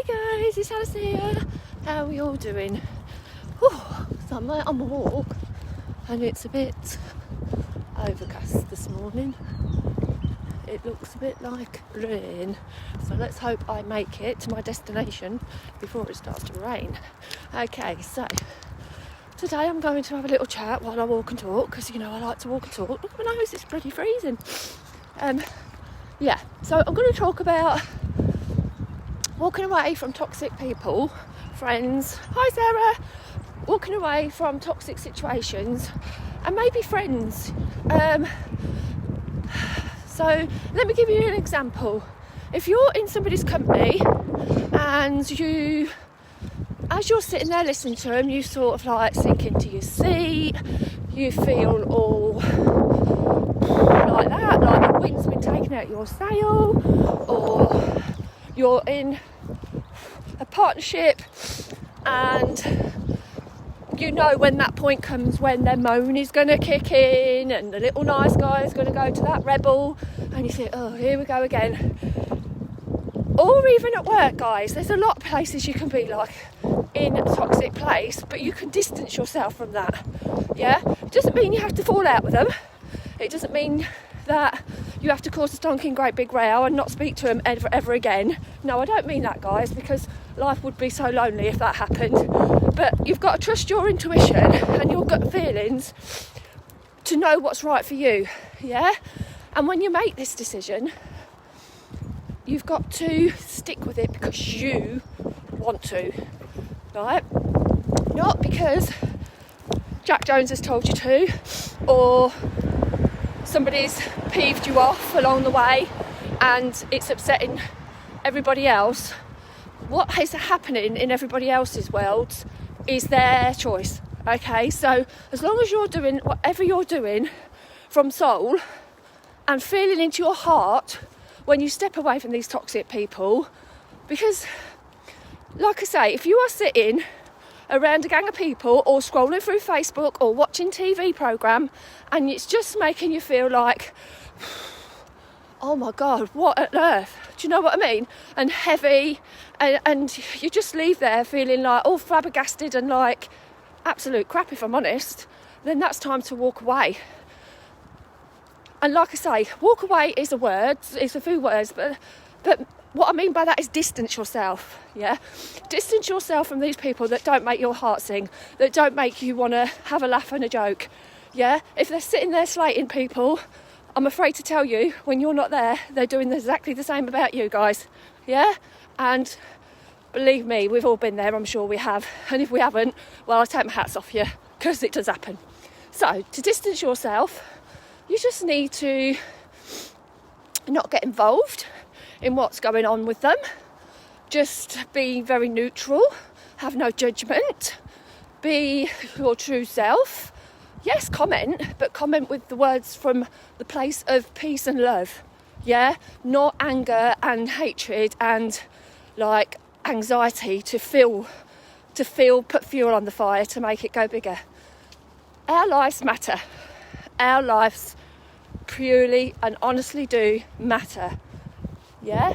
guys, it's Alice here. How are we all doing? Whew, so I'm out on the walk and it's a bit overcast this morning. It looks a bit like rain, so let's hope I make it to my destination before it starts to rain. Okay, so today I'm going to have a little chat while I walk and talk, because you know I like to walk and talk. Look at my nose, it's bloody freezing. So I'm going to talk about walking away from toxic people, friends. Hi Sarah. Walking away from toxic situations and maybe friends. So let me give you an example. If you're in somebody's company and as you're sitting there listening to them, you sort of like sink into your seat, you feel all like that, like the wind's been taken out your sail, or you're in a partnership and you know when that point comes when their moan is going to kick in and the little nice guy is going to go to that rebel, and you think, oh, here we go again. Or even at work, guys, there's a lot of places you can be like in a toxic place, but you can distance yourself from that. Yeah, it doesn't mean you have to fall out with them. It doesn't mean that you have to cause a stonking great big row and not speak to them ever again. No, I don't mean that, guys, because life would be so lonely if that happened. But you've got to trust your intuition and your gut feelings to know what's right for you, yeah? And when you make this decision, you've got to stick with it because you want to, right? Not because Jack Jones has told you to, or somebody's peeved you off along the way and it's upsetting everybody else. What is happening in everybody else's worlds is their choice, okay? So as long as you're doing whatever you're doing from soul and feeling into your heart when you step away from these toxic people, because like I say, if you are sitting around a gang of people or scrolling through Facebook or watching TV programme and it's just making you feel like, oh my God, what on earth? Do you know what I mean? And heavy, and you just leave there feeling like all flabbergasted and like absolute crap, if I'm honest, then that's time to walk away. And like I say, walk away is a word, it's a few words, but what I mean by that is distance yourself, yeah? Distance yourself from these people that don't make your heart sing, that don't make you want to have a laugh and a joke, yeah? If they're sitting there slating people, I'm afraid to tell you, when you're not there, they're doing exactly the same about you, guys, yeah? And believe me, we've all been there, I'm sure we have. And if we haven't, well, I take my hats off you, because it does happen. So, to distance yourself, you just need to not get involved in what's going on with them. Just be very neutral, have no judgment, be your true self. Yes, comment, but comment with the words from the place of peace and love, yeah? Not anger and hatred and like anxiety to put fuel on the fire to make it go bigger. Our lives matter. Our lives purely and honestly do matter, yeah?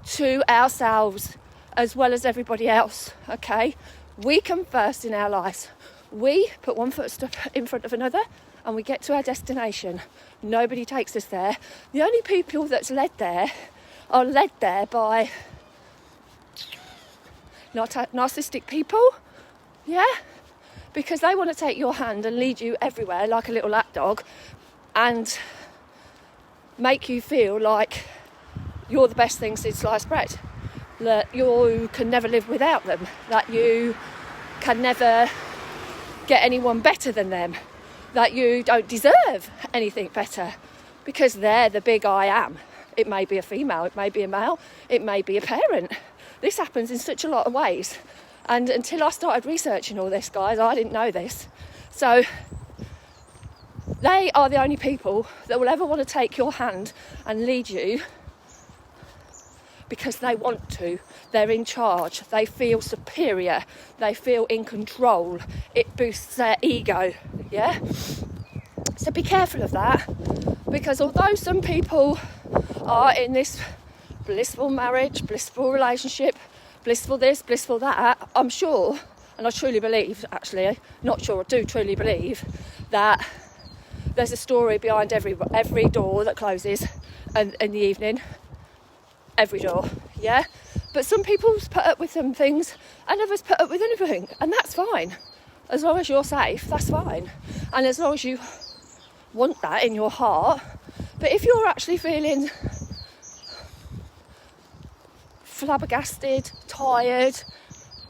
To ourselves as well as everybody else, okay? We come first in our lives. We put one foot in front of another and we get to our destination. Nobody takes us there. The only people that's led there are led there by narcissistic people, yeah? Because they want to take your hand and lead you everywhere like a little lapdog and make you feel like you're the best thing since sliced bread, that you can never live without them, that you can never get anyone better than them, that you don't deserve anything better because they're the big I am. It may be a female, it may be a male, it may be a parent. This happens in such a lot of ways. And until I started researching all this, guys, I didn't know this. So they are the only people that will ever want to take your hand and lead you because they want to. They're in charge. They feel superior. They feel in control. It boosts their ego, yeah? So be careful of that, because although some people are in this blissful marriage, blissful relationship, blissful this, blissful that. I'm sure, and I truly believe, actually, not sure, I do truly believe that there's a story behind every door that closes in the evening. Every door, yeah? But some people put up with some things and others put up with anything, and that's fine. As long as you're safe, that's fine. And as long as you want that in your heart. But if you're actually feeling flabbergasted, tired,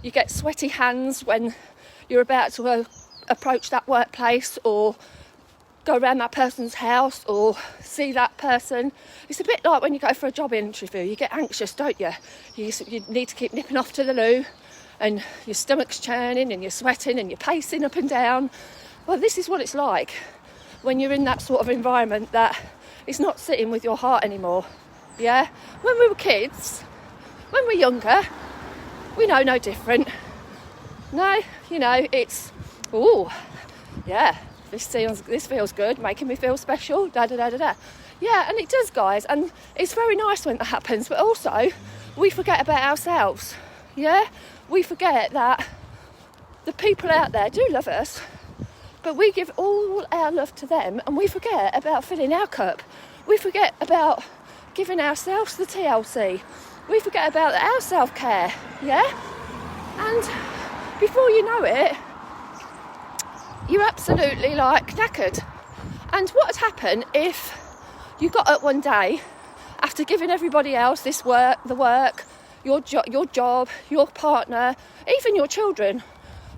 you get sweaty hands when you're about to approach that workplace or go around that person's house or see that person. It's a bit like when you go for a job interview. You get anxious, don't you? You need to keep nipping off to the loo and your stomach's churning and you're sweating and you're pacing up and down. Well, this is what it's like when you're in that sort of environment that is not sitting with your heart anymore. Yeah? When we were kids, when we're younger, we know no different. No, it's, ooh, yeah, this feels good, making me feel special, da-da-da-da-da. Yeah, and it does, guys, and it's very nice when that happens, but also we forget about ourselves, yeah? We forget that the people out there do love us, but we give all our love to them and we forget about filling our cup. We forget about giving ourselves the TLC. We forget about our self-care, yeah? And before you know it, you're absolutely knackered. And what would happen if you got up one day after giving everybody else the work, your job, your partner, even your children,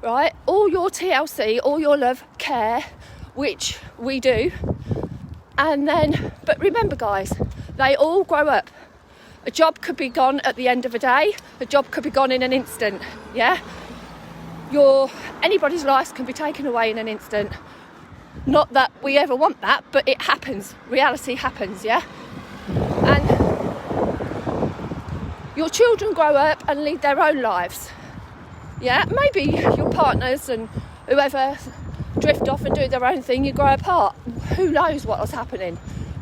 right? All your TLC, all your love, care, which we do. And then, but remember, guys, they all grow up. A job could be gone at the end of a day. A job could be gone in an instant, yeah? Anybody's life can be taken away in an instant. Not that we ever want that, but it happens. Reality happens, yeah? And your children grow up and lead their own lives, yeah? Maybe your partners and whoever drift off and do their own thing, you grow apart. Who knows what was happening?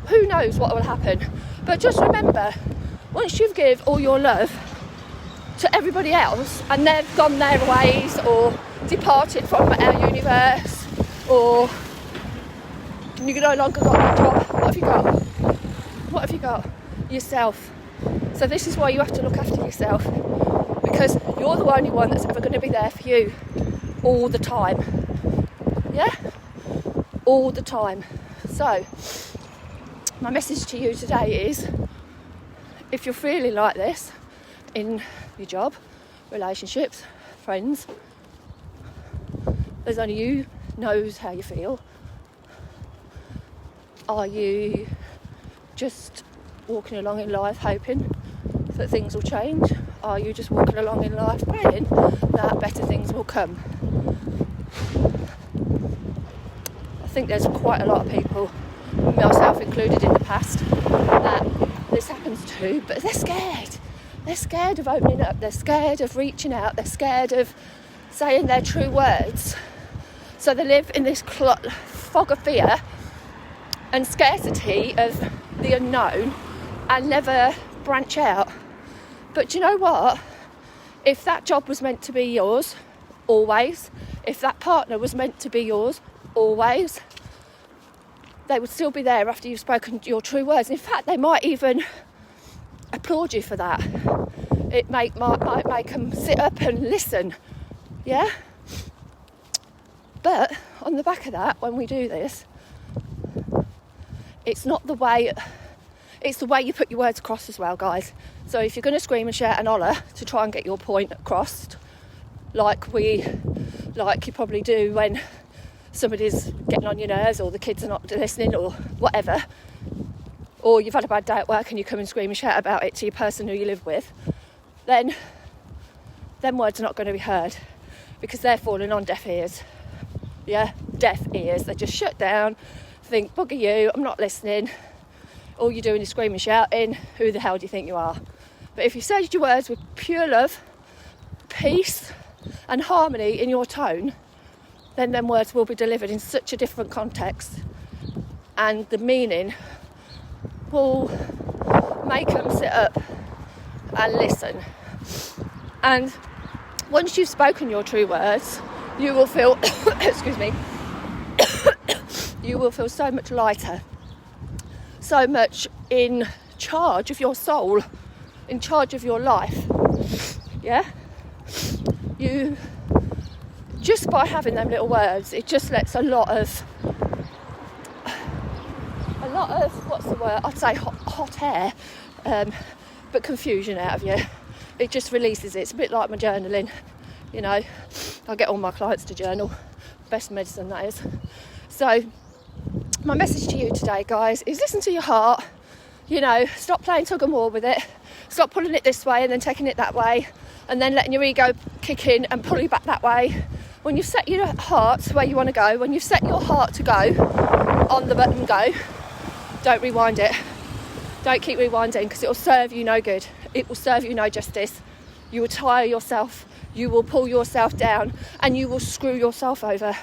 Who knows what will happen? But just remember, once you give all your love to everybody else and they've gone their ways or departed from our universe or you no longer got that job, what have you got? What have you got? Yourself. So this is why you have to look after yourself, because you're the only one that's ever going to be there for you all the time. Yeah? All the time. So my message to you today is, if you're feeling like this in your job, relationships, friends, there's only you knows how you feel. Are you just walking along in life hoping that things will change? Are you just walking along in life praying that better things will come? I think there's quite a lot of people, myself included in the past, that this happens to, but they're scared. They're scared of opening up, they're scared of reaching out, they're scared of saying their true words. So they live in this fog of fear and scarcity of the unknown and never branch out. But do you know what? If that job was meant to be yours, always, if that partner was meant to be yours, always, they would still be there after you've spoken your true words. In fact, they might even applaud you for that. It might make them sit up and listen, yeah? But on the back of that, when we do this, it's the way you put your words across as well, guys. So if you're going to scream and shout and holler to try and get your point across, like you probably do when somebody's getting on your nerves or the kids are not listening or whatever, or you've had a bad day at work and you come and scream and shout about it to your person who you live with, then them words are not going to be heard because they're falling on deaf ears. Yeah, deaf ears. They just shut down, think, bugger you, I'm not listening. All you're doing is screaming, shouting. Who the hell do you think you are? But if you said your words with pure love, peace and harmony in your tone, then them words will be delivered in such a different context, and the meaning will make them sit up and listen. And once you've spoken your true words, you will feel, excuse me, you will feel so much lighter, so much in charge of your soul, in charge of your life. Yeah? You, just by having them little words, it just lets a lot of, what's the word? I'd say hot air, but confusion out of you. It just releases it. It's a bit like my journaling, you know. I get all my clients to journal. Best medicine, that is. So my message to you today, guys, is listen to your heart. You know, stop playing tug and war with it. Stop pulling it this way and then taking it that way, and then letting your ego kick in and pull you back that way. When you've set your heart where you want to go, when you've set your heart to go, on the button go, don't rewind it. Don't keep rewinding, because it will serve you no good. It will serve you no justice. You will tire yourself, you will pull yourself down, and you will screw yourself over.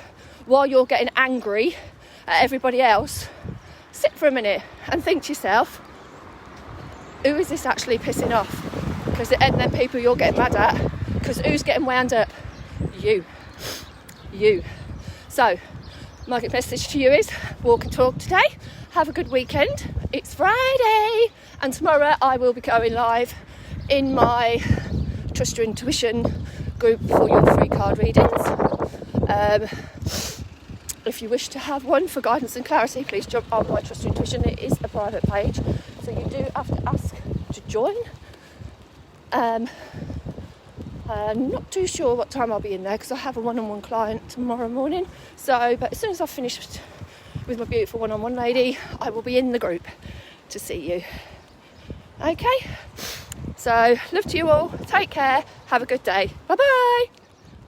While you're getting angry at everybody else, sit for a minute and think to yourself, who is this actually pissing off? Because it ain't them people you're getting mad at, because who's getting wound up? You. So my message to you is walk and talk today. Have a good weekend. It's Friday, and tomorrow I will be going live in my Trust Your Intuition group for your free card readings. If you wish to have one for guidance and clarity, please jump on my Trust Your Intuition. It is a private page, so you do have to ask to join. I'm not too sure what time I'll be in there, because I have a one-on-one client tomorrow morning. But as soon as I've finished with my beautiful one-on-one lady, I will be in the group to see you. Okay? So, love to you all. Take care. Have a good day. Bye-bye.